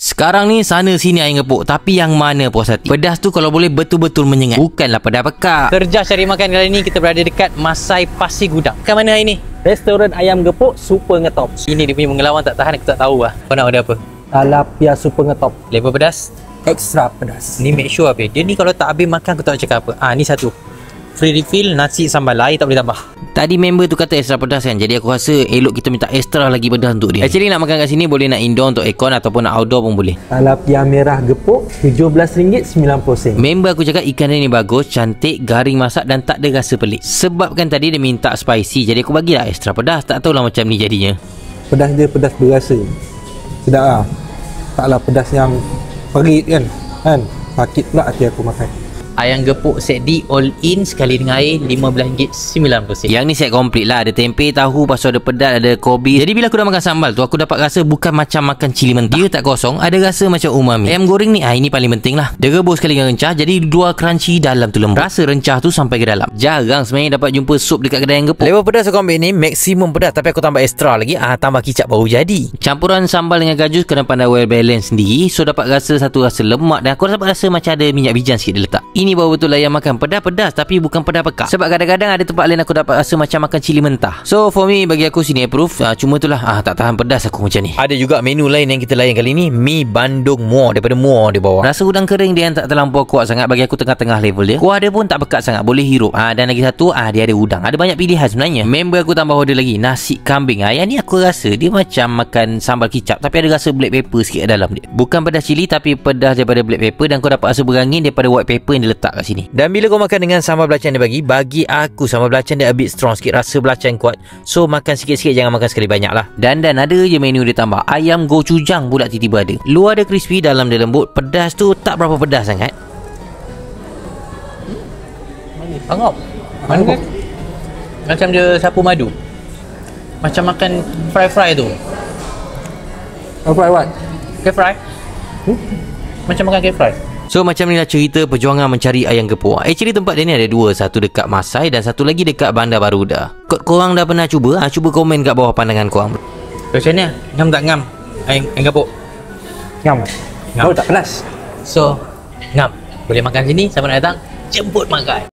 Sekarang ni sana sini ayam gepuk, tapi yang mana puas hati? Pedas tu kalau boleh betul-betul menyengat, bukanlah pedas pekat. Kerja cari makan kali ni kita berada dekat Masai Pasir Gudang. Kat mana hari ni? Restoran ayam gepuk super ngetop. Ini dia punya pengalaman tak tahan, aku tak tahu lah. Kau nak order apa? Talapia super ngetop. Level pedas? Extra pedas. Ni make sure habis. Dia ni kalau tak habis makan aku tak cakap apa. Ni satu. Free refill, nasi sambal air tak boleh tambah. Tadi member tu kata extra pedas kan, jadi aku rasa elok kita minta extra lagi pedas untuk dia. Actually nak makan kat sini boleh nak indoor untuk aircon ataupun nak outdoor pun boleh. Talapia merah gepuk RM17.90. Member aku cakap ikan dia ni bagus, cantik, garing masak dan tak ada rasa pelik. Sebab kan tadi dia minta spicy, jadi aku bagilah extra pedas. Tak tahulah macam ni jadinya. Pedas dia pedas berasa. Sedap lah. Taklah pedas yang perit kan. Sakit pula hati aku makan. Ayam gepuk set D all in sekali dengan air RM15.90. Yang ni set komplit lah. Ada tempe, tahu, lepas tu ada pedas, ada kobi. Jadi bila aku dah makan sambal tu, aku dapat rasa bukan macam makan cili mentah. Dia tak kosong, ada rasa macam umami. Ayam goreng ni, ini paling penting lah. Dia rebus sekali dengan rencah, jadi dua crunchy, dalam tu lembut. Rasa rencah tu sampai ke dalam. Jarang sebenarnya dapat jumpa sup dekat kedai ayam gepuk. Level pedas aku ambil ni maksimum pedas, tapi aku tambah extra lagi. Tambah kicap baru jadi. Campuran sambal dengan gajus kena pandai well balance sendiri. So dapat rasa satu rasa lemak, dan aku dapat rasa macam ada minyak bijan sikit dia letak. Ini baru betul lah yang makan pedas-pedas, tapi bukan pedas pekat. Sebab kadang-kadang ada tempat lain aku dapat rasa macam makan cili mentah. So for me, bagi aku sini approve. Cuma itulah tak tahan pedas aku macam ni. Ada juga menu lain yang kita layan kali ni, mi Bandung muar, daripada muar di bawah. Rasa udang kering dia yang tak terlampau kuat sangat. Bagi aku tengah-tengah level dia. Kuah dia pun tak pekat sangat, boleh hirup. Dan lagi satu, dia ada udang. Ada banyak pilihan sebenarnya. Member aku tambah order lagi nasi kambing. Yang ni aku rasa dia macam makan sambal kicap, tapi ada rasa black pepper sikit dalam dia. Bukan pedas cili, tapi pedas daripada black pepper. Dan kau dapat rasa berangin daripada white pepper yang dia letak kat sini. Dan bila kau makan dengan sambal belacan dia bagi aku sambal belacan dia a bit strong sikit, rasa belacan kuat. So makan sikit-sikit, jangan makan sekali banyak lah. Dan ada je menu dia tambah. Ayam gochujang pula tiba-tiba ada. Luar dia crispy, dalam dia lembut. Pedas tu tak berapa pedas sangat. Angop. Mana? Macam dia sapu madu. Macam makan fry tu. Fry what? Fry? Macam makan fry. So macam inilah cerita perjuangan mencari ayam gepuk. Actually tempat dia ni ada dua. Satu dekat Masai dan satu lagi dekat Bandar Baruda. Korang dah pernah cuba? Cuba komen kat bawah pandangan korang. Macam mana? Ngam tak ngam? Ayam gepuk? Ngam. Oh tak pedas. So, ngam. Boleh makan sini, siapa nak datang? Jemput makan.